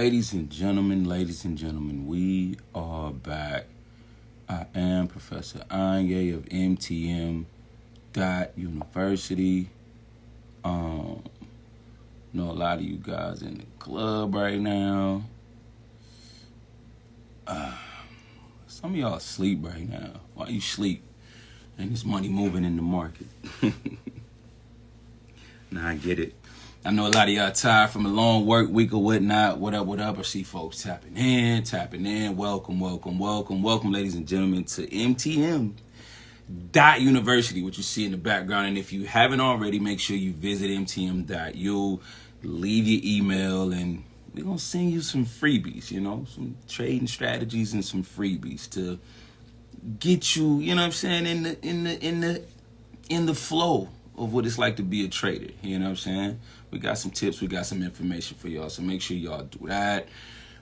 ladies and gentlemen, we are back. I am Professor Anyag of MTM.University. Know a lot of you guys in the club right now. Some of y'all asleep right now. Why you sleep? And this money moving in the market. Nah, I get it. I know a lot of y'all tired from a long work week or whatnot. What up? I see folks tapping in. Welcome, ladies and gentlemen, to MTM.University, what you see in the background. And if you haven't already, make sure you visit MTM.U, leave your email, and we're going to send you some freebies, some trading strategies and some freebies to get you, in the flow of what it's like to be a trader. We got some tips, we got some information for y'all, so make sure y'all do that.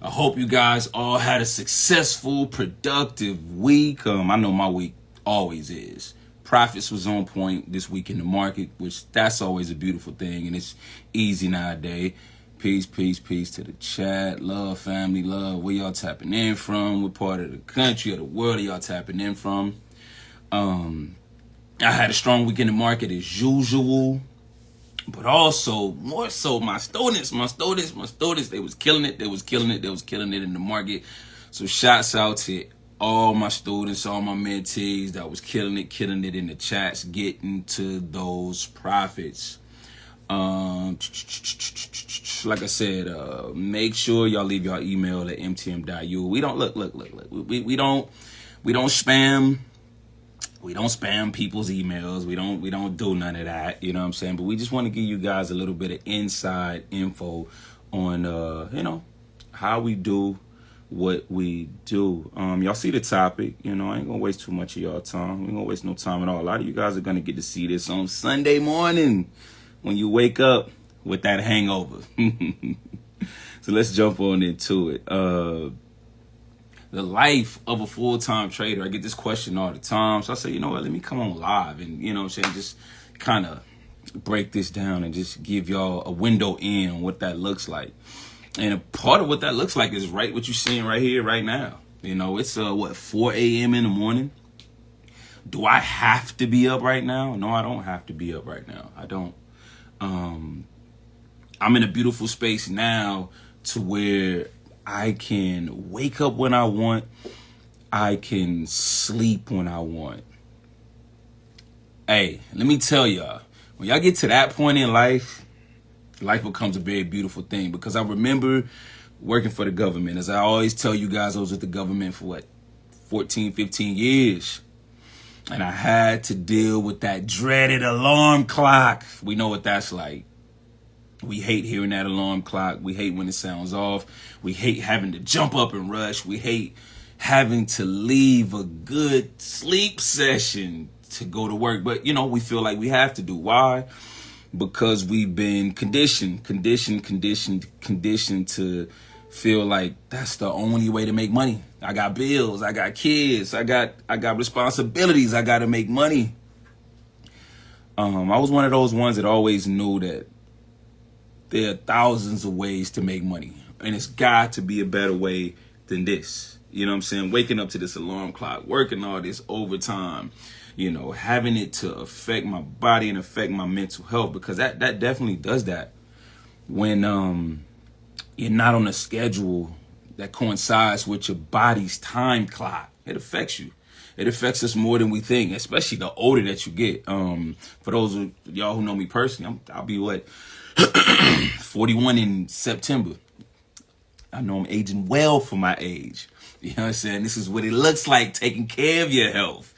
I hope you guys all had a successful, productive week. I know my week always is. Profits was on point this week in the market, which that's always a beautiful thing, and it's easy nowadays. Peace to the chat. Love, family, love. Where y'all tapping in from? What part of the country or the world are y'all tapping in from? I had a strong week in the market as usual, but also more so my students, they was killing it in the market. So shouts out to all my students, all my mentees that was killing it in the chats, getting to those profits. Like I said, make sure y'all leave y'all email at mtm.u. We don't look. We don't spam. We don't spam people's emails. We don't do none of that. You know what I'm saying? But we just want to give you guys a little bit of inside info on how we do what we do. Y'all see the topic. I ain't gonna waste too much of y'all time. We ain't gonna waste no time at all. A lot of you guys are gonna get to see this on Sunday morning when you wake up with that hangover. So let's jump on into it. The life of a full-time trader. I get this question all the time. So I say, let me come on live and, just kind of break this down and just give y'all a window in on what that looks like. And a part of what that looks like is right what you're seeing right here, right now. It's 4 a.m. in the morning. Do I have to be up right now? No, I don't have to be up right now. I don't. I'm in a beautiful space now to where I can wake up when I want. I can sleep when I want. Hey, let me tell y'all, when y'all get to that point in life becomes a very beautiful thing, because I remember working for the government. As I always tell you guys, I was with the government for 14, 15 years. And I had to deal with that dreaded alarm clock. We know what that's like. We hate hearing that alarm clock. We hate when it sounds off. We hate having to jump up and rush. We hate having to leave a good sleep session to go to work. But, we feel like we have to do. Why? Because we've been conditioned to feel like that's the only way to make money. I got bills, I got kids, I got responsibilities, I got to make money. I was one of those ones that always knew that there are thousands of ways to make money, and it's got to be a better way than this. You know what I'm saying? Waking up to this alarm clock, working all this overtime, having it to affect my body and affect my mental health, because that definitely does that. When you're not on a schedule that coincides with your body's time clock, it affects you. It affects us more than we think, especially the older that you get. For those of y'all who know me personally, I'll be 41 in September. I know I'm aging well for my age. You know what I'm saying? This is what it looks like, taking care of your health.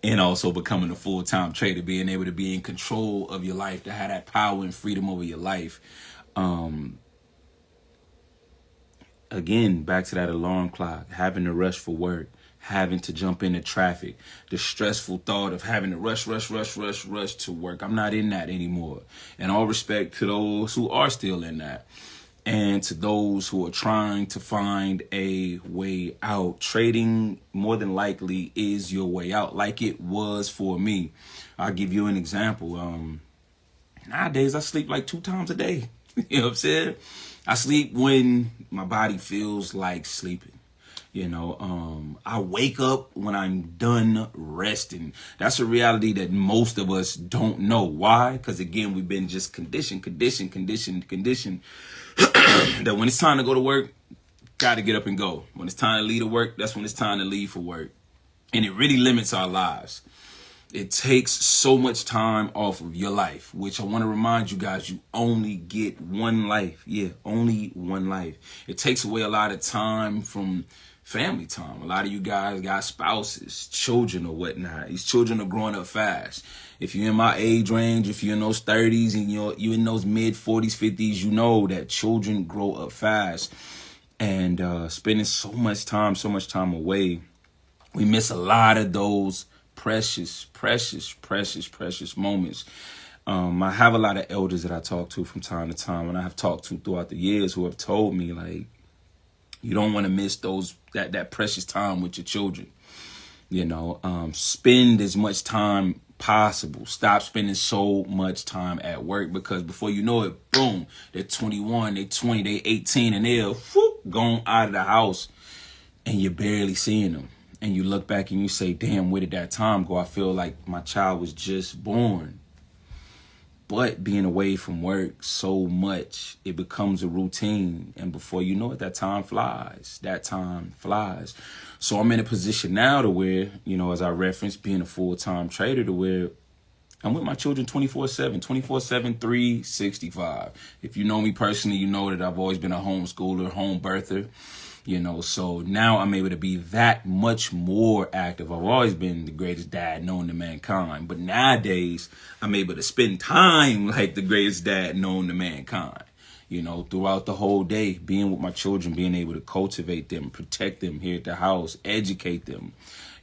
And also becoming a full-time trader, being able to be in control of your life, to have that power and freedom over your life. Again, back to that alarm clock, having to rush for work, having to jump into traffic, the stressful thought of having to rush to work. I'm not in that anymore. And all respect to those who are still in that, and to those who are trying to find a way out. Trading more than likely is your way out, like it was for me. I'll give you an example. Nowadays, I sleep like 2 times a day. You know what I'm saying? I sleep when my body feels like sleeping. I wake up when I'm done resting. That's a reality that most of us don't know. Why? Because again, we've been just conditioned that when it's time to go to work, got to get up and go. When it's time to leave to work, that's when it's time to leave for work. And it really limits our lives. It takes so much time off of your life, which I want to remind you guys, you only get one life. Yeah, only one life. It takes away a lot of time from family time. A lot of you guys got spouses, children or whatnot. These children are growing up fast. If you're in my age range, if you're in those 30s and you're in those mid 40s, 50s, you know that children grow up fast. And spending so much time away, we miss a lot of those precious moments. I have a lot of elders that I talk to from time to time, and I have talked to throughout the years who have told me, like, you don't want to miss that precious time with your children. Spend as much time possible. Stop spending so much time at work, because before you know it, boom, they're 21, they're 20, they're 18, and they're gone out of the house, and you're barely seeing them. And you look back and you say, damn, where did that time go? I feel like my child was just born. But being away from work so much, it becomes a routine. And before you know it, that time flies. So I'm in a position now to where, as I referenced, being a full-time trader, to where I'm with my children 24/7, 365. If you know me personally, you know that I've always been a homeschooler, home birther. So now I'm able to be that much more active. I've always been the greatest dad known to mankind, but nowadays I'm able to spend time like the greatest dad known to mankind. Throughout the whole day, being with my children, being able to cultivate them, protect them here at the house, educate them,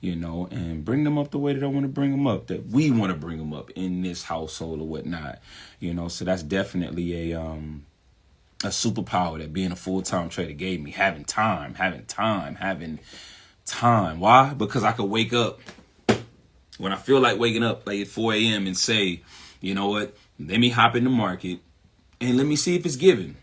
and bring them up the way that I want to bring them up, that we want to bring them up in this household or whatnot. So that's definitely a superpower that being a full-time trader gave me, having time. Why? Because I could wake up when I feel like waking up, like at 4 a.m. and say, you know what, let me hop in the market and let me see if it's giving.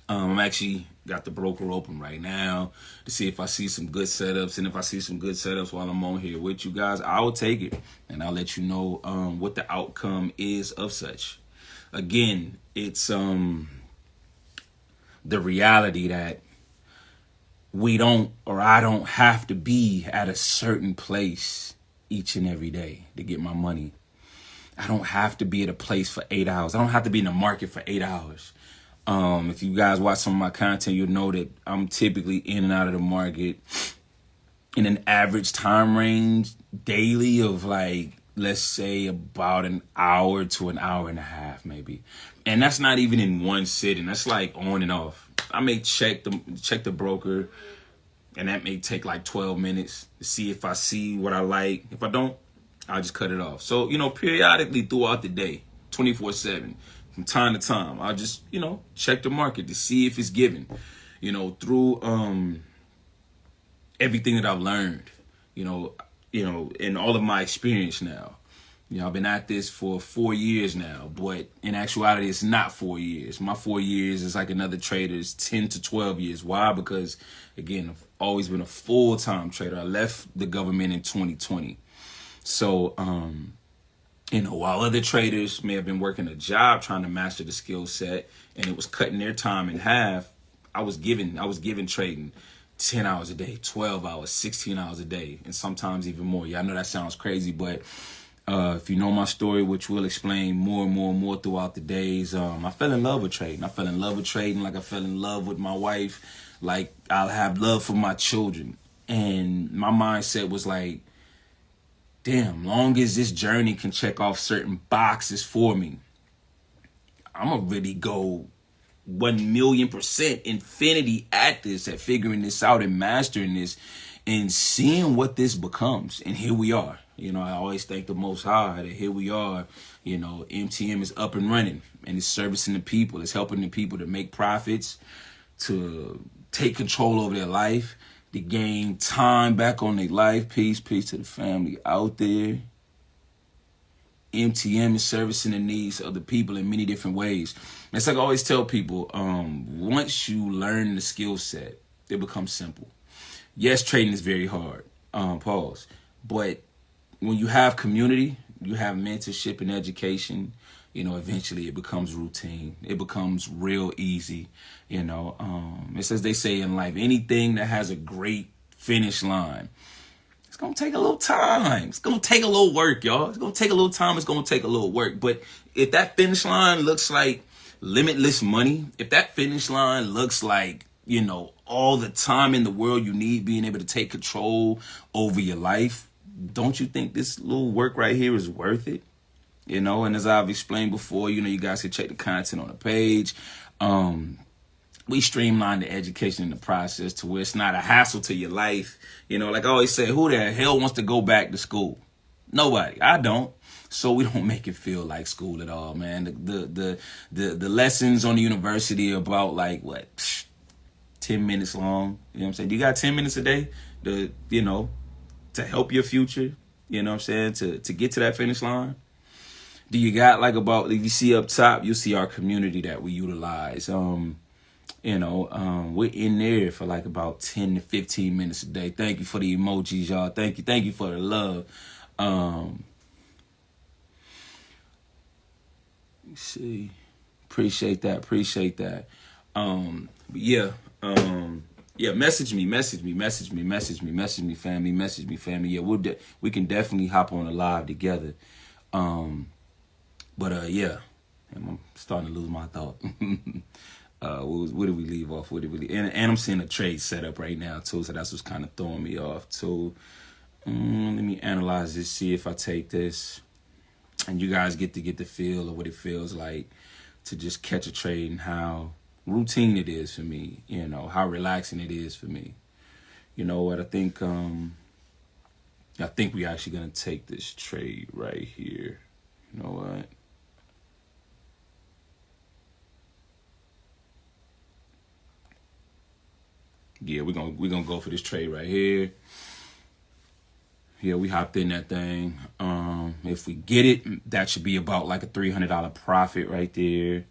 I'm actually got the broker open right now to see if I see some good setups. And if I see some good setups while I'm on here with you guys, I will take it. And I'll let you know what the outcome is of such. Again, it's the reality that I don't have to be at a certain place each and every day to get my money. I don't have to be at a place for 8 hours. I don't have to be in the market for 8 hours. If you guys watch some of my content, you'll know that I'm typically in and out of the market in an average time range daily of, like, let's say about an hour to an hour and a half, maybe. And that's not even in one sitting. That's like on and off. I may check the broker, and that may take like 12 minutes to see if I see what I like. If I don't, I'll just cut it off. So, periodically throughout the day, 24/7, from time to time, I'll just, check the market to see if it's giving, through everything that I've learned, in all of my experience now. I've been at this for 4 years now, but in actuality, it's not 4 years. My 4 years is like another trader's 10 to 12 years. Why? Because, again, I've always been a full-time trader. I left the government in 2020. So, while other traders may have been working a job trying to master the skill set, and it was cutting their time in half, I was given trading 10 hours a day, 12 hours, 16 hours a day, and sometimes even more. Yeah, I know that sounds crazy, but if you know my story, which we'll explain more and more throughout the days, I fell in love with trading. I fell in love with trading like I fell in love with my wife, like I'll have love for my children. And my mindset was like, damn, long as this journey can check off certain boxes for me, I'm going to really go 1,000,000% infinity at this, at figuring this out and mastering this and seeing what this becomes. And here we are. I always thank the Most High that here we are. MTM is up and running, and it's servicing the people. It's helping the people to make profits, to take control over their life, to gain time back on their life. Peace to the family out there. MTM is servicing the needs of the people in many different ways. It's like I always tell people, once you learn the skill set, it becomes simple. Yes, trading is very hard. Pause. But when you have community, you have mentorship and education, eventually it becomes routine. It becomes real easy. It's as they say in life, anything that has a great finish line, it's going to take a little time. It's going to take a little work, y'all. It's going to take a little time. It's going to take a little work. But if that finish line looks like limitless money, if that finish line looks like, all the time in the world you need, being able to take control over your life, don't you think this little work right here is worth it? And as I've explained before, you guys can check the content on the page. We streamline the education in the process to where it's not a hassle to your life. Like I always say, who the hell wants to go back to school? Nobody. I don't. So we don't make it feel like school at all, man. The lessons on the university are about like what, 10 minutes long. You know what I'm saying? You got 10 minutes a day to help your future. You know what I'm saying? To get to that finish line. Do you got like about, if you see up top, you'll see our community that we utilize. We're in there for like about 10 to 15 minutes a day. Thank you for the emojis, y'all. Thank you for the love. Let's see. Appreciate that. Message me, family. Yeah, we can definitely hop on a live together. I'm starting to lose my thought. Where did we leave off? And I'm seeing a trade setup right now too, so that's what's kind of throwing me off too. Let me analyze this, see if I take this, and you guys get to get the feel of what it feels like to just catch a trade and how routine it is for me, how relaxing it is for me. You know what? I think we're actually gonna take this trade right here. You know what? Yeah, we're gonna go for this trade right here. Yeah, we hopped in that thing. If we get it, that should be about like a $300 profit right there.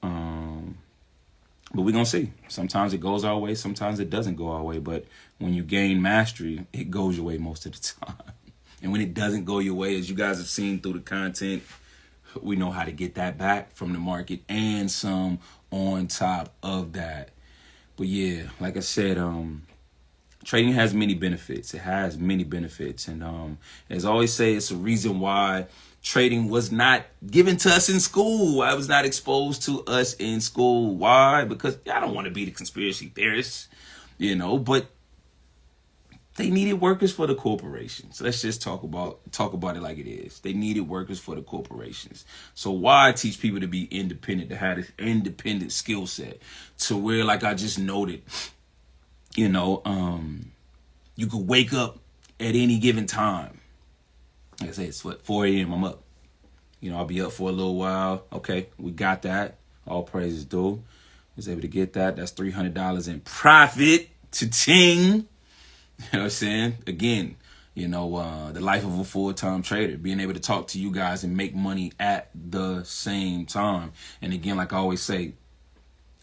But we're going to see. Sometimes it goes our way. Sometimes it doesn't go our way. But when you gain mastery, it goes your way most of the time. And when it doesn't go your way, as you guys have seen through the content, we know how to get that back from the market and some on top of that. But yeah, like I said, trading has many benefits. It has many benefits. And as I always say, it's a reason why trading was not given to us in school. I was not exposed to us in school. Why? Because I don't want to be the conspiracy theorist, but they needed workers for the corporations. Let's just talk about it like it is. They needed workers for the corporations. So why teach people to be independent, to have this independent skill set to where, like I just noted, you could wake up at any given time. Like I say, it's 4 a.m. I'm up. I'll be up for a little while. Okay, we got that. All praises due. Was able to get that. That's $300 in profit. Cha-ching. You know what I'm saying? Again, the life of a full-time trader. Being able to talk to you guys and make money at the same time. And again, like I always say,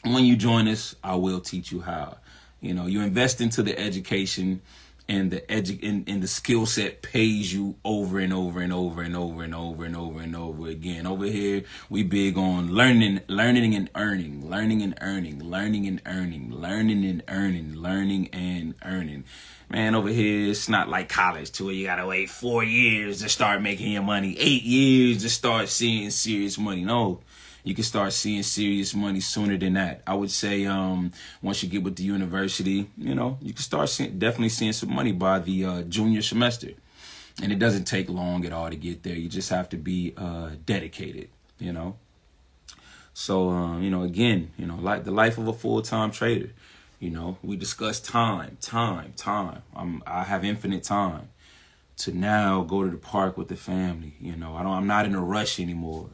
when you join us, I will teach you how. You invest into the education, and the skill set pays you over and over and over and over and over and over and over again. Over here, we big on learning and earning. Man, over here, it's not like college to where you gotta wait 4 years to start making your money, 8 years to start seeing serious money. No. You can start seeing serious money sooner than that. I would say once you get with the university, you can start definitely seeing some money by the junior semester. And it doesn't take long at all to get there. You just have to be dedicated, So, again, like the life of a full-time trader, we discuss time. I have infinite time to now go to the park with the family. I'm not in a rush anymore.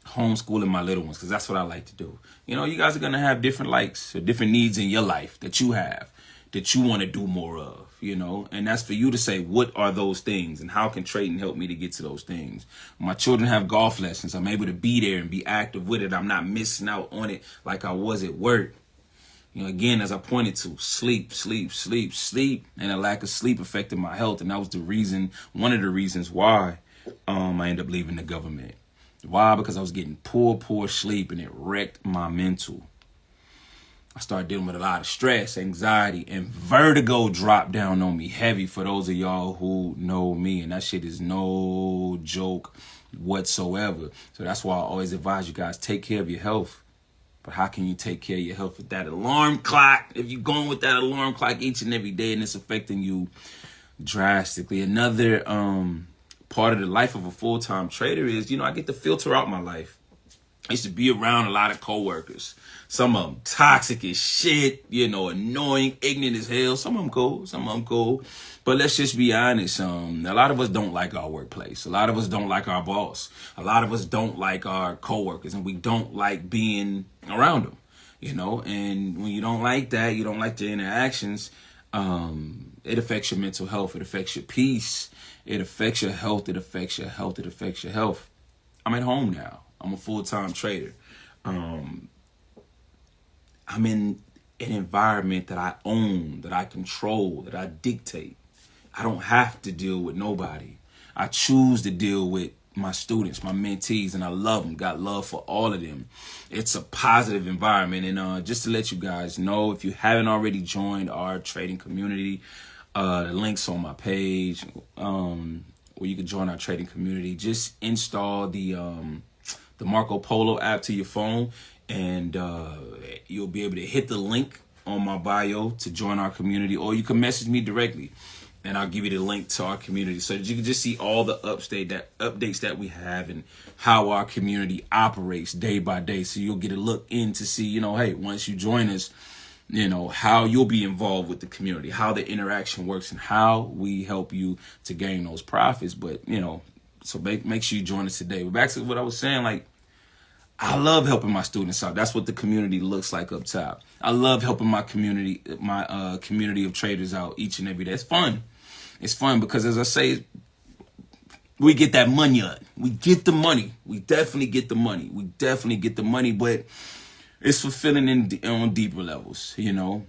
Homeschooling my little ones, because that's what I like to do. You guys are going to have different likes or different needs in your life that you have. that you want to do more of, you know? And that's for you to say, what are those things and how can trading help me to get to those things? My children have golf lessons. I'm able to be there and be active with it. I'm not missing out on it like I was at work. You know, again, as I pointed to, sleep, and a lack of sleep affected my health. And that was the reason, one of the reasons why I ended up leaving the government. Why? Because I was getting poor sleep, and it wrecked my mental. I started dealing with a lot of stress, anxiety, and vertigo dropped down on me heavy, for those of y'all who know me. And that shit is no joke whatsoever. So that's why I always advise you guys, take care of your health. But how can you take care of your health with that alarm clock? If you're going with that alarm clock each and every day and it's affecting you drastically. Another part of the life of a full-time trader is, you know, I get to filter out my life. I used to be around a lot of coworkers. Some of them toxic as shit, you know, annoying, ignorant as hell. Some of them cool. But let's just be honest. A lot of us don't like our workplace. A lot of us don't like our boss. A lot of us don't like our coworkers, and we don't like being around them, you know. And when you don't like that, you don't like the interactions, it affects your mental health. It affects your peace. It affects your health. It affects your health. I'm at home now. I'm a full-time trader. I'm in an environment that I own, that I control, that I dictate. I don't have to deal with nobody. I choose to deal with my students, my mentees, and I love them. Got love for all of them. It's a positive environment. And just to let you guys know, if you haven't already joined our trading community, the link's on my page, where you can join our trading community. Just install the Marco Polo app to your phone, and you'll be able to hit the link on my bio to join our community, or you can message me directly and I'll give you the link to our community so that you can just see all the updates that we have and how our community operates day by day. So you'll get a look in to see, you know, hey, once you join us, you know, how you'll be involved with the community, how the interaction works, and how we help you to gain those profits. But, you know, so make sure you join us today. But back to what I was saying, like, I love helping my students out. That's what the community looks like up top. I love helping my community of traders out each and every day. It's fun. It's fun because, as I say, we get that money. We get the money. We definitely get the money. But it's fulfilling on deeper levels. You know,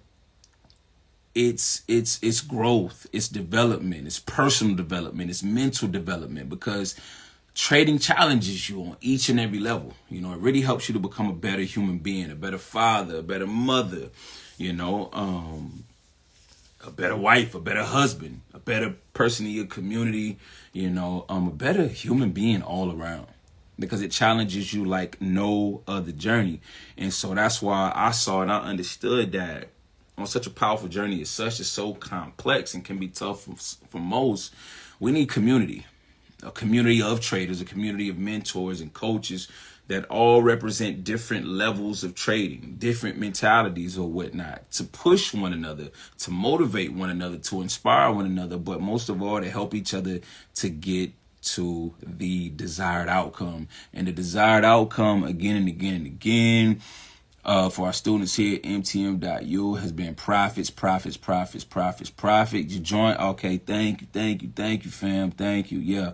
it's growth. It's development. It's personal development. It's mental development, because trading challenges you on each and every level. You know, it really helps you to become a better human being, a better father, a better mother, you know, a better wife, a better husband, a better person in your community, you know, a better human being all around, because it challenges you like no other journey. And so that's why I saw and I understood that on such a powerful journey as such, is so complex and can be tough for most, we need community. A community of traders, a community of mentors and coaches that all represent different levels of trading, different mentalities or whatnot, to push one another, to motivate one another, to inspire one another, but most of all, to help each other to get to the desired outcome. And the desired outcome, again and again and again, for our students here at MTM.U has been profits. You join. Okay, thank you, fam. Thank you. Yeah.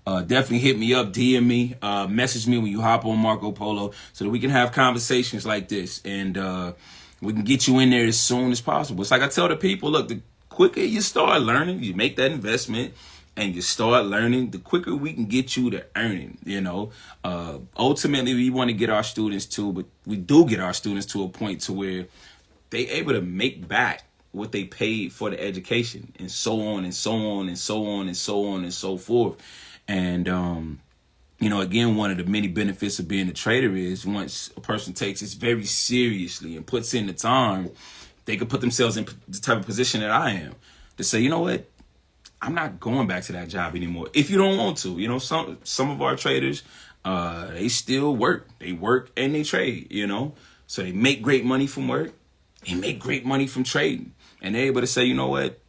Definitely hit me up, DM me, message me when you hop on Marco Polo, so that we can have conversations like this, and we can get you in there as soon as possible. It's like I tell the people, look, the quicker you start learning, you make that investment and you start learning, the quicker we can get you to earning. You know, ultimately we want to get our students to, but we do get our students to a point to where they able to make back what they paid for the education, and so on and so on and so on and so on and so forth. And, you know, again, one of the many benefits of being a trader is once a person takes this very seriously and puts in the time, they can put themselves in the type of position that I am to say, you know what, I'm not going back to that job anymore. If you don't want to, you know, some of our traders, they still work. They work and they trade, you know, so they make great money from work. They make great money from trading, and they're able to say, you know what,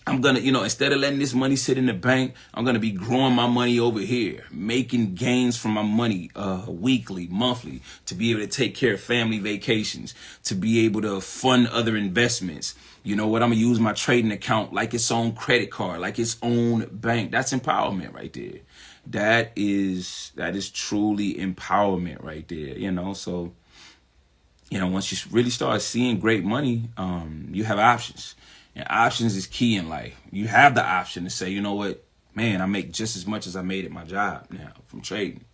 I'm gonna, instead of letting this money sit in the bank, I'm gonna be growing my money over here, making gains from my money weekly, monthly, to be able to take care of family vacations, to be able to fund other investments. You know what? I'm gonna use my trading account like its own credit card, like its own bank. That's empowerment right there. That is truly empowerment right there. So once you really start seeing great money, you have options. And options is key in life. You have the option to say, you know what, man, I make just as much as I made at my job now from trading.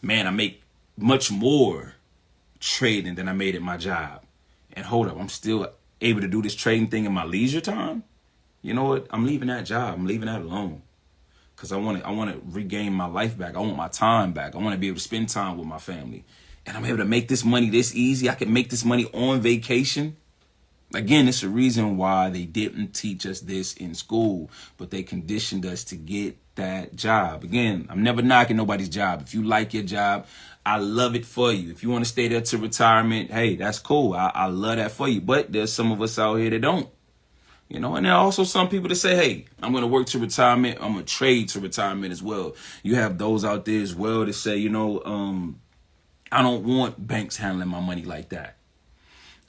Man, I make much more trading than I made at my job. And hold up, I'm still able to do this trading thing in my leisure time. You know what? I'm leaving that job. I'm leaving that alone. Because I want to regain my life back. I want my time back. I want to be able to spend time with my family. And I'm able to make this money this easy. I can make this money on vacation. Again, it's a reason why they didn't teach us this in school, but they conditioned us to get that job. Again, I'm never knocking nobody's job. If you like your job, I love it for you. If you want to stay there to retirement, hey, that's cool. I love that for you. But there's some of us out here that don't. And there are also some people that say, hey, I'm going to work to retirement. I'm going to trade to retirement as well. You have those out there as well that say, I don't want banks handling my money like that.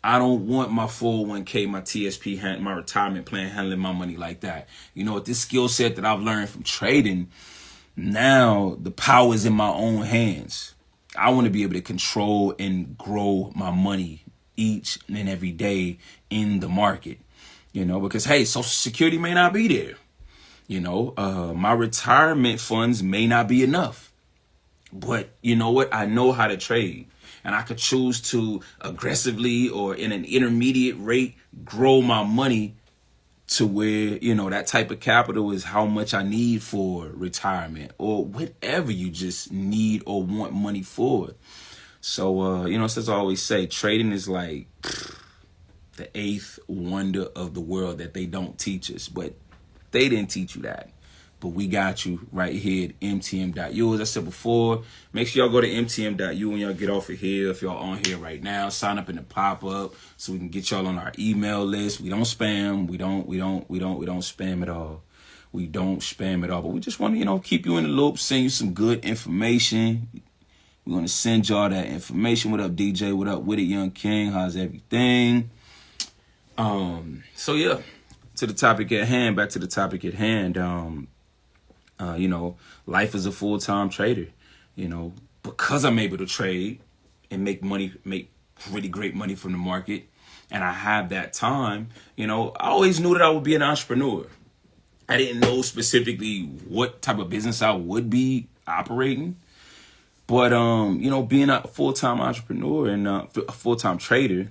I don't want my 401k, my TSP, my retirement plan handling my money like that. This skill set that I've learned from trading, now the power is in my own hands. I want to be able to control and grow my money each and every day in the market, because, hey, Social Security may not be there. My retirement funds may not be enough. But you know what? I know how to trade. And I could choose to aggressively or in an intermediate rate grow my money to where, that type of capital is how much I need for retirement or whatever you just need or want money for. So, as I always say, trading is like the eighth wonder of the world that they don't teach us. But they didn't teach you that. But we got you right here at MTM.U. As I said before, make sure y'all go to MTM.U when y'all get off of here. If y'all on here right now, sign up in the pop-up so we can get y'all on our email list. We don't spam. We don't spam at all. We don't spam at all. But we just want to, keep you in the loop, send you some good information. We're going to send y'all that information. What up, DJ? What up with it, Young King? How's everything? So yeah, to the topic at hand, back to the topic at hand. Life as a full-time trader, because I'm able to trade and make really great money from the market, and I have that time, I always knew that I would be an entrepreneur. I didn't know specifically what type of business I would be operating, but, being a full-time entrepreneur and a full-time trader,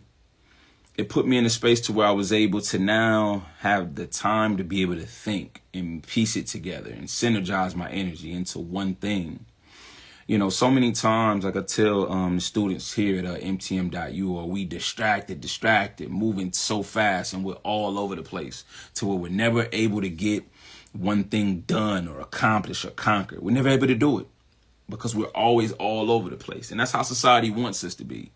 it put me in a space to where I was able to now have the time to be able to think and piece it together and synergize my energy into one thing. So many times, like I tell students here at MTM.U, are we distracted, moving so fast, and we're all over the place to where we're never able to get one thing done or accomplish or conquer. We're never able to do it because we're always all over the place. And that's how society wants us to be.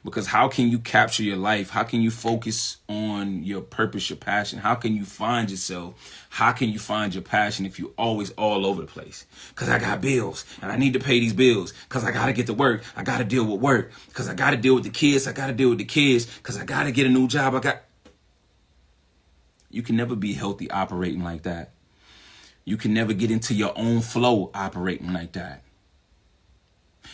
Because how can you capture your life? How can you focus on your purpose, your passion? How can you find yourself? How can you find your passion if you're always all over the place? Because I got bills and I need to pay these bills. Because I got to get to work. I got to deal with work. Because I got to deal with the kids. I got to deal with the kids. Because I got to get a new job. You can never be healthy operating like that. You can never get into your own flow operating like that.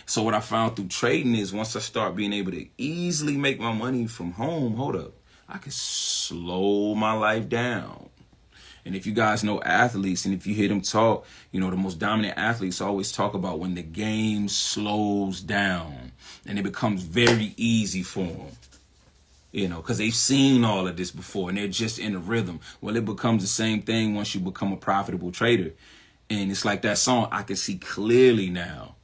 So what I found through trading is once I start being able to easily make my money from home, hold up, I can slow my life down. And if you guys know athletes and if you hear them talk, the most dominant athletes always talk about when the game slows down and it becomes very easy for them. Because they've seen all of this before and they're just in a rhythm. Well, it becomes the same thing once you become a profitable trader. And it's like that song, I can see clearly now.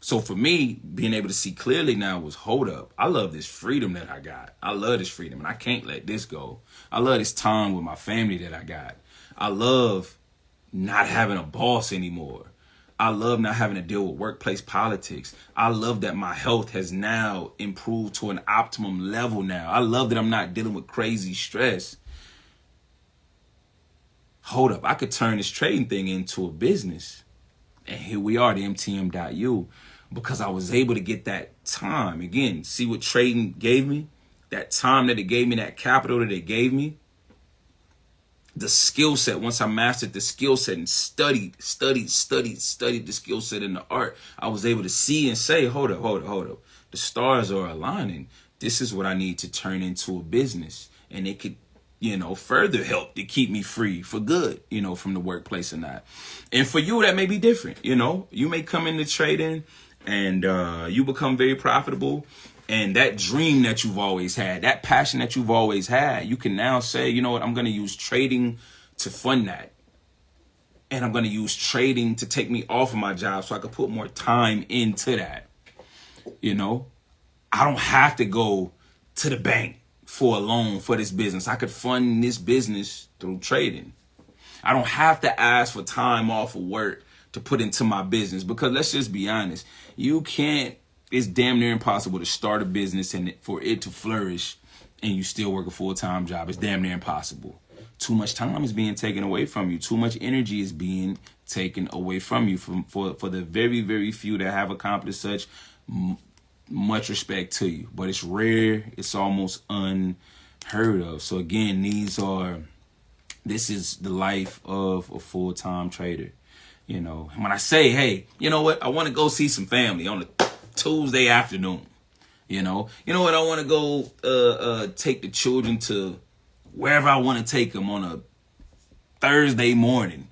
So for me, being able to see clearly now was, hold up, I love this freedom that I got. I love this freedom and I can't let this go. I love this time with my family that I got. I love not having a boss anymore. I love not having to deal with workplace politics. I love that my health has now improved to an optimum level now. I love that I'm not dealing with crazy stress. hold up, I could turn this trading thing into a business. And here we are, the MTM.U, because I was able to get that time. Again, see what trading gave me? That time that it gave me, that capital that it gave me. The skill set, once I mastered the skill set and studied the skill set and the art, I was able to see and say, hold up. The stars are aligning. This is what I need to turn into a business. And it could, further help to keep me free for good, from the workplace or not. And for you, that may be different. You may come into trading and you become very profitable. And that dream that you've always had, that passion that you've always had, you can now say, you know what, I'm going to use trading to fund that. And I'm going to use trading to take me off of my job so I can put more time into that. I don't have to go to the bank for a loan for this business. I could fund this business through trading. I don't have to ask for time off of work to put into my business, because let's just be honest, it's damn near impossible to start a business and for it to flourish and you still work a full-time job. It's damn near impossible. Too much time is being taken away from you. Too much energy is being taken away from you for the very, very few that have accomplished such. Much respect to you, but it's rare. It's almost unheard of. So again, this is the life of a full-time trader. When I say, hey, you know what? I want to go see some family on a Tuesday afternoon. You know what? I want to go take the children to wherever I want to take them on a Thursday morning.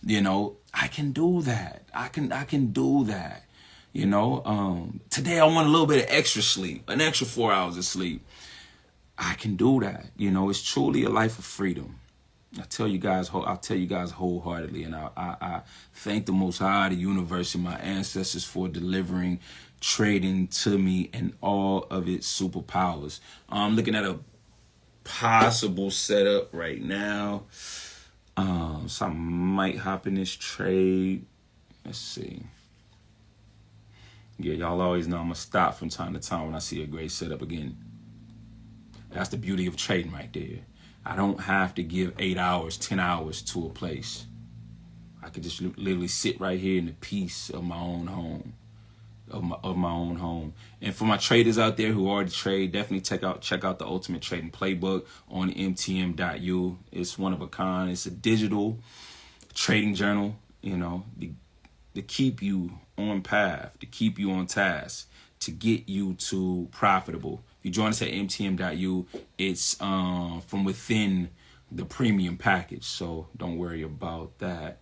I can do that. I can do that. Today I want a little bit of extra sleep, an extra 4 hours of sleep. I can do that. It's truly a life of freedom. I'll tell you guys wholeheartedly, and I thank the Most High, the universe, and my ancestors for delivering trading to me and all of its superpowers. I'm looking at a possible setup right now. So I might hop in this trade. Let's see. Yeah, y'all always know I'm gonna stop from time to time when I see a great setup. Again, that's the beauty of trading right there. I don't have to give 8 hours, 10 hours to a place. I could just literally sit right here in the peace of my own home. Of my own home. And for my traders out there who already trade, definitely check out the Ultimate Trading Playbook on MTM.U. It's one of a kind. It's a digital trading journal, to keep you on path, to keep you on task, to get you to profitable. If you join us at MTM.U, it's from within the premium package, so don't worry about that.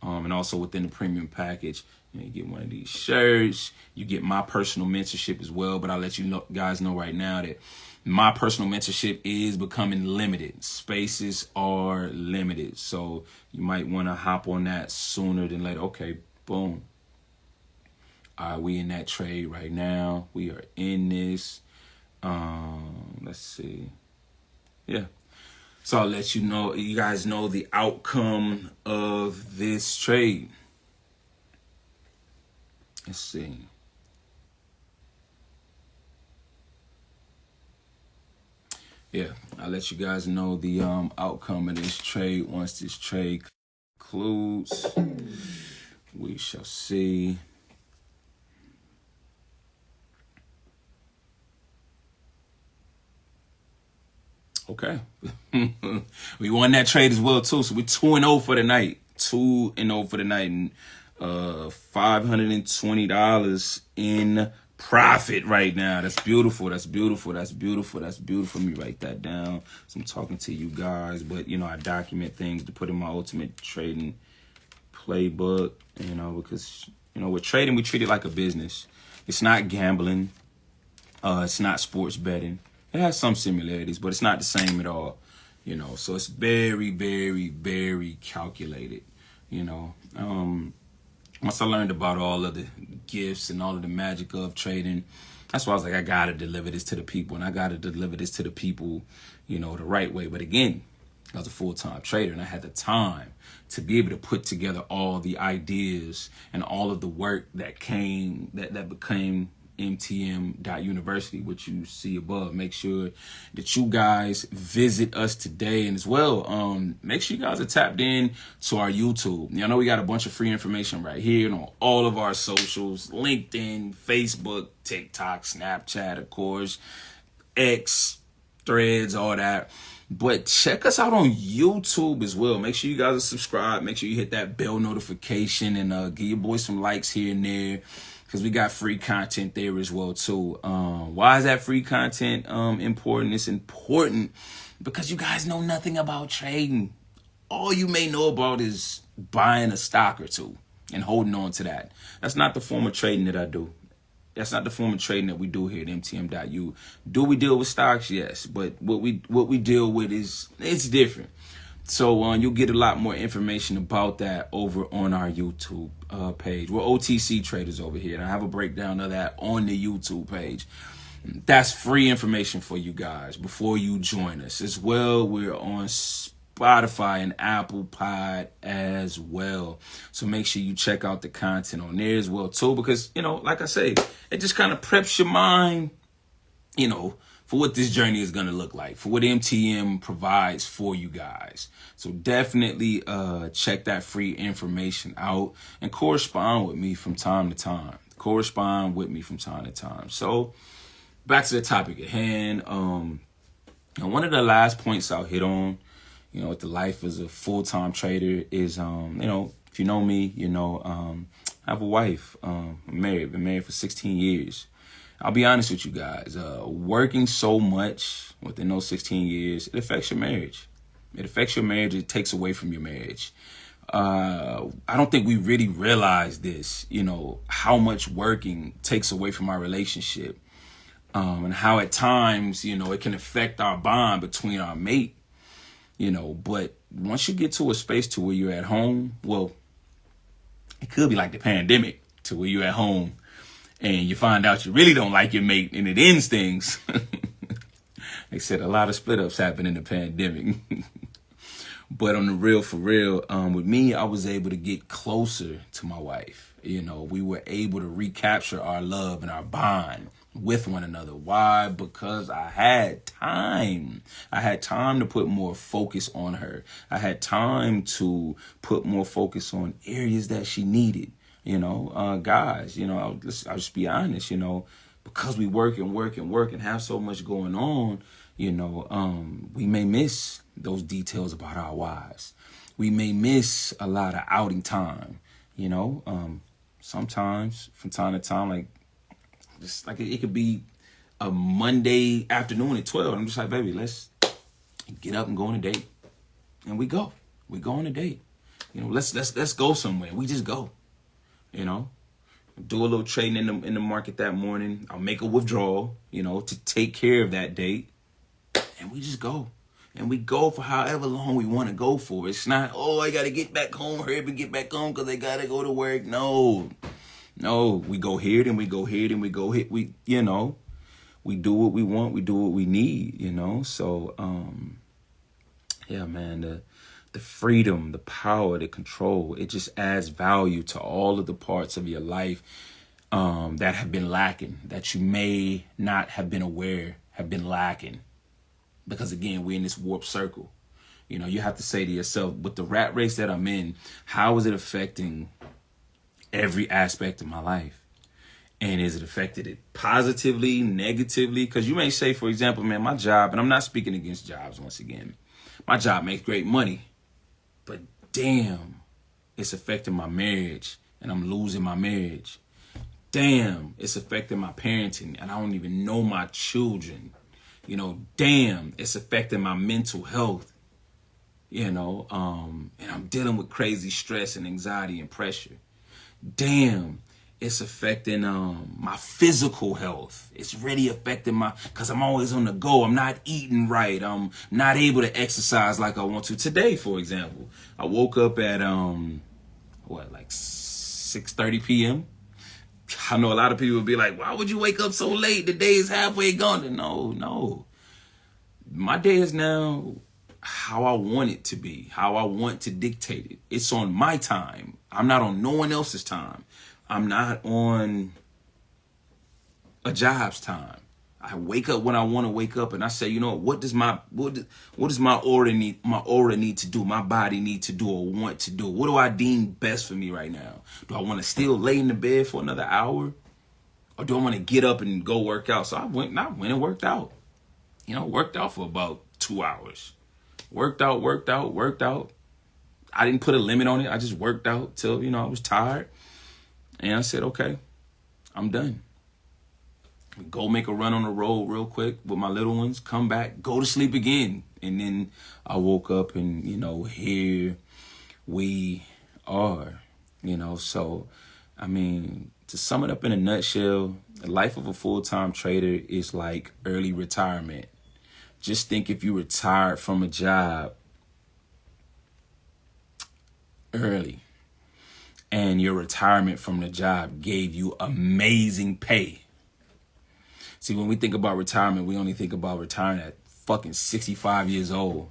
And also within the premium package, you get one of these shirts. You get my personal mentorship as well. But I'll let you guys know right now that my personal mentorship is becoming limited. Spaces are limited. So you might want to hop on that sooner than later. Okay, boom. All right, we in that trade right now. We are in this. Let's see. Yeah. So I'll let you guys know the outcome of this trade. Let's see. Yeah, I'll let you guys know the outcome of this trade once this trade concludes. We shall see. Okay. We won that trade as well too. So we're 2-0 for the night. 2-0 for the night. And $520 in profit right now. That's beautiful. That's beautiful. That's beautiful. That's beautiful. Let me write that down. So I'm talking to you guys, but I document things to put in my Ultimate Trading Playbook, because with trading we treat it like a business. It's not gambling. It's not sports betting. It has some similarities, but it's not the same at all. So it's very, very, very calculated. Once I learned about all of the gifts and all of the magic of trading, that's why I was like, I got to deliver this to the people. And I got to deliver this to the people, the right way. But again, I was a full-time trader and I had the time to be able to put together all the ideas and all of the work that became MTM.University, which you see above. Make sure that you guys visit us today, and as well, make sure you guys are tapped in to our YouTube. You know, we got a bunch of free information right here on all of our socials: LinkedIn, Facebook, TikTok, Snapchat, of course, X, Threads, all that. But check us out on YouTube as well. Make sure you guys are subscribed. Make sure you hit that bell notification, and give your boy some likes here and there, because we got free content there as well too. Why is that free content important? It's important because you guys know nothing about trading. All you may know about is buying a stock or two and holding on to that. That's not the form of trading that I do. That's not the form of trading that we do here at MTM.U. Do we deal with stocks? Yes, but what we deal with it's different. So you'll get a lot more information about that over on our YouTube page. We're OTC traders over here, and I have a breakdown of that on the YouTube page. That's free information for you guys before you join us. As well, we're on Spotify and Apple Pod as well. So make sure you check out the content on there as well too, because, you know, like I say, it just kind of preps your mind, you know, for what this journey is going to look like, for what MTM provides for you guys. So definitely check that free information out and correspond with me from time to time. So back to the topic at hand. And one of the last points I'll hit on, you know, with the life as a full-time trader is, you know, if you know me, you know, I have a wife. I'm married, been married for 16 years. I'll be honest with you guys, working so much within those 16 years, it affects your marriage. It takes away from your marriage. I don't think we really realize this, you know, how much working takes away from our relationship, and how at times, you know, it can affect our bond between our mate, you know. But once you get to a space to where you're at home, well, it could be like the pandemic, to where you're at home and you find out you really don't like your mate and it ends things. They said a lot of split ups happened in the pandemic. But on the real, for real, with me, I was able to get closer to my wife. You know, we were able to recapture our love and our bond with one another. Why? Because I had time. I had time to put more focus on her. I had time to put more focus on areas that she needed. You know, guys, you know, I'll just be honest, you know, because we work and have so much going on, you know, we may miss those details about our wives. We may miss a lot of outing time, you know, sometimes from time to time, like, just like it could be a Monday afternoon at 12. I'm just like, baby, let's get up and go on a date. And we go on a date. You know, let's go somewhere. We just go. You know, do a little trading in the market that morning. I'll make a withdrawal, you know, to take care of that date. And we just go. And we go for however long we want to go for. It's not, oh, I got to get back home, hurry up and get back home because I got to go to work. No, we go here, then we go here, then we go here. We, you know, we do what we want. We do what we need, you know. So, yeah, man, the freedom, the power, the control, it just adds value to all of the parts of your life that have been lacking, that you may not have been aware have been lacking. Because, again, we're in this warped circle. You know, you have to say to yourself, with the rat race that I'm in, how is it affecting every aspect of my life? And is it affected it positively, negatively? Because you may say, for example, man, my job, and I'm not speaking against jobs once again, my job makes great money. But damn, it's affecting my marriage and I'm losing my marriage. Damn, it's affecting my parenting and I don't even know my children. You know, damn, it's affecting my mental health. You know, and I'm dealing with crazy stress and anxiety and pressure. Damn, it's affecting my physical health. It's really affecting because I'm always on the go. I'm not eating right. I'm not able to exercise like I want to. Today, for example, I woke up at like 6:30 p.m. I know a lot of people would be like, why would you wake up so late? The day is halfway gone. No. My day is now how I want it to be, how I want to dictate it. It's on my time. I'm not on no one else's time. I'm not on a job's time. I wake up when I want to wake up, and I say, you know, what does my aura need to do? My body need to do or want to do? What do I deem best for me right now? Do I want to still lay in the bed for another hour, or do I want to get up and go work out? So I went and worked out. You know, worked out for about 2 hours. Worked out. I didn't put a limit on it. I just worked out till, you know, I was tired, and I said, okay, I'm done. Go make a run on the road real quick with my little ones, come back, go to sleep again. And then I woke up and, you know, here we are, you know. So, I mean, to sum it up in a nutshell, the life of a full-time trader is like early retirement. Just think if you retired from a job early and your retirement from the job gave you amazing pay. See, when we think about retirement, we only think about retiring at fucking 65 years old,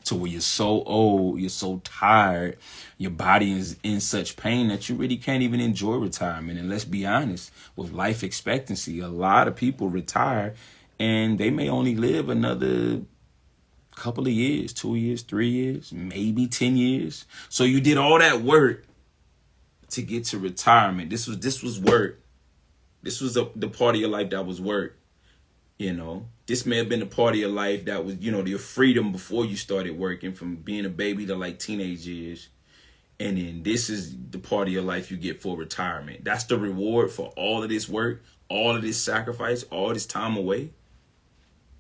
to where you're so old, you're so tired, your body is in such pain that you really can't even enjoy retirement. And let's be honest, with life expectancy, a lot of people retire and they may only live another couple of years, 2 years, 3 years, maybe 10 years. So you did all that work to get to retirement. This was work. This was the part of your life that was work, you know. This may have been the part of your life that was, you know, your freedom before you started working, from being a baby to like teenage years. And then this is the part of your life you get for retirement. That's the reward for all of this work, all of this sacrifice, all this time away.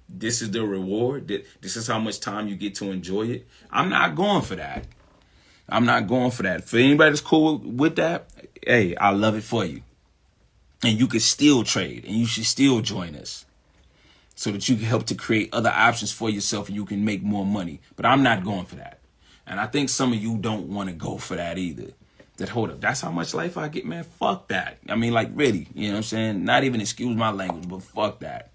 This is the reward. This is how much time you get to enjoy it. I'm not going for that. I'm not going for that. For anybody that's cool with that, hey, I love it for you. And you can still trade, and you should still join us so that you can help to create other options for yourself and you can make more money. But I'm not going for that. And I think some of you don't want to go for that either. That, hold up, that's how much life I get, man? Fuck that. I mean, like, really, you know what I'm saying? Not even, excuse my language, but fuck that.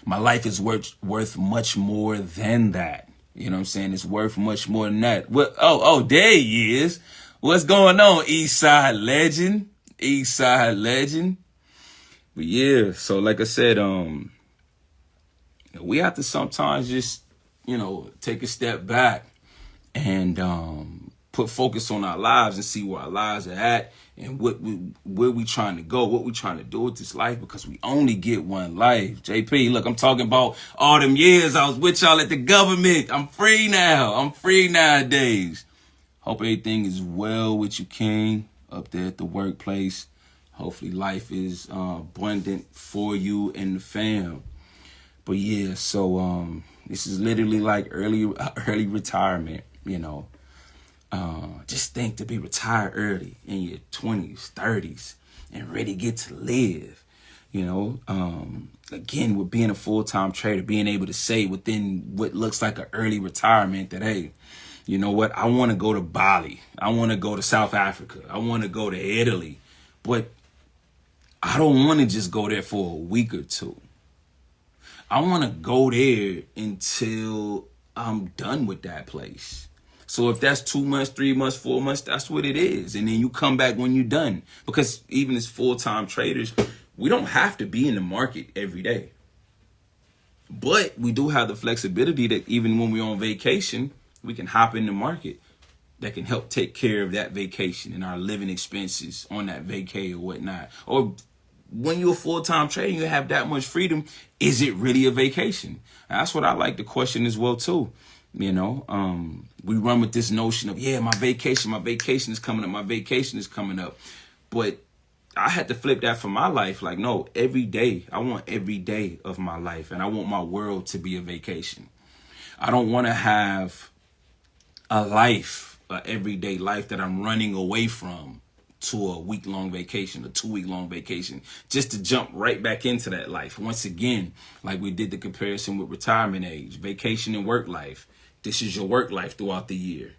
My life is worth much more than that. You know what I'm saying? It's worth much more than that. Well, oh, there he is. What's going on, East Side legend? East Side legend. But yeah, so like I said, we have to sometimes just, you know, take a step back and put focus on our lives and see where our lives are at and where we trying to go, what we trying to do with this life, because we only get one life. JP, look, I'm talking about all them years I was with y'all at the government. I'm free now. I'm free nowadays. Hope everything is well with you, King, up there at the workplace. Hopefully life is abundant for you and the fam. But yeah, so this is literally like early retirement, you know. Just think to be retired early in your 20s, 30s, and ready to get to live, you know. Again, with being a full-time trader, being able to say within what looks like an early retirement that, hey, you know what, I want to go to Bali. I want to go to South Africa. I want to go to Italy. But I don't want to just go there for a week or two. I want to go there until I'm done with that place. So if that's 2 months, 3 months, 4 months, that's what it is. And then you come back when you're done. Because even as full-time traders, we don't have to be in the market every day. But we do have the flexibility that even when we're on vacation, we can hop in the market that can help take care of that vacation and our living expenses on that vacay or whatnot. Or when you're a full-time trader, you have that much freedom. Is it really a vacation? And that's what I like to question as well too. You know, we run with this notion of, yeah, my vacation is coming up. But I had to flip that for my life. Like, no, every day, I want every day of my life, and I want my world to be a vacation. I don't want to have a life, an everyday life that I'm running away from to a week-long vacation, a 2-week-long vacation, just to jump right back into that life. Once again, like we did the comparison with retirement age, vacation and work life. This is your work life throughout the year.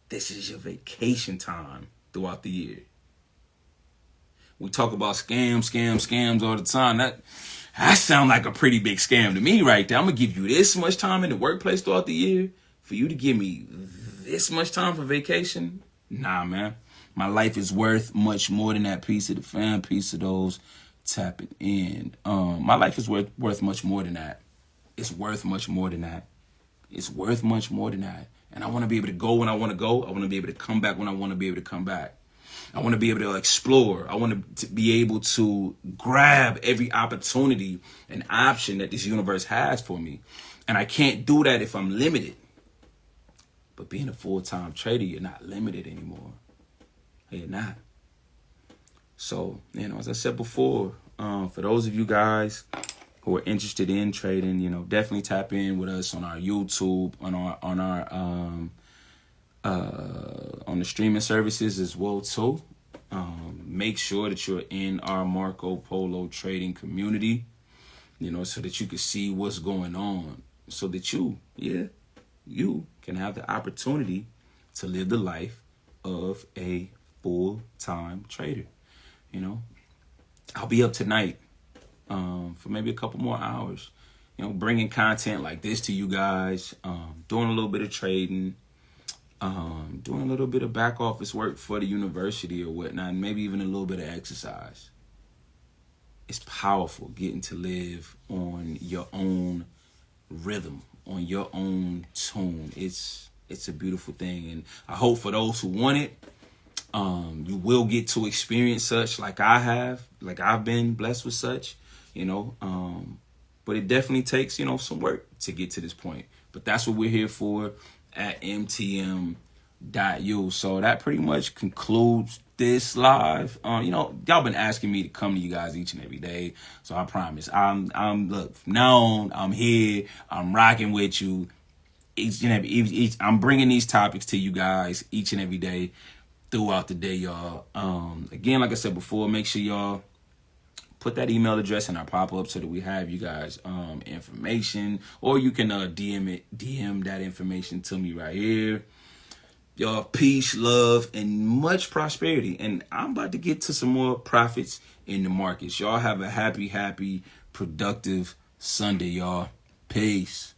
This is your vacation time throughout the year. We talk about scams all the time. That sounds like a pretty big scam to me right there. I'm going to give you this much time in the workplace throughout the year for you to give me this much time for vacation? Nah, man. My life is worth much more than that piece of the fam, piece of those tapping in. My life is worth much more than that. It's worth much more than that. It's worth much more than that. And I want to be able to go when I want to go. I want to be able to come back when I want to be able to come back. I want to be able to explore. I want to be able to grab every opportunity and option that this universe has for me. And I can't do that if I'm limited. But being a full-time trader, you're not limited anymore. You're not. So, as I said before, for those of you guys who are interested in trading, definitely tap in with us on our YouTube, on the streaming services as well too. Make sure that you're in our Marco Polo trading community, so that you can see what's going on, so that you can have the opportunity to live the life of a full-time trader. I'll be up tonight for maybe a couple more hours, bringing content like this to you guys, doing a little bit of trading, doing a little bit of back office work for the university or whatnot, and maybe even a little bit of exercise. It's powerful getting to live on your own rhythm, on your own tune. It's a beautiful thing, and I hope for those who want it, you will get to experience such like I have, like I've been blessed with such, but it definitely takes, some work to get to this point. But that's what we're here for at MTM.U. So that pretty much concludes this live. Y'all been asking me to come to you guys each and every day. So I promise I'm look, from now on, I'm here, I'm rocking with you I'm bringing these topics to you guys each and every day throughout the day, y'all. Again, like I said before, make sure y'all put that email address in our pop-up so that we have you guys information, or you can DM that information to me right here. Y'all, peace, love, and much prosperity. And I'm about to get to some more profits in the markets. Y'all have a happy, productive Sunday, y'all. Peace.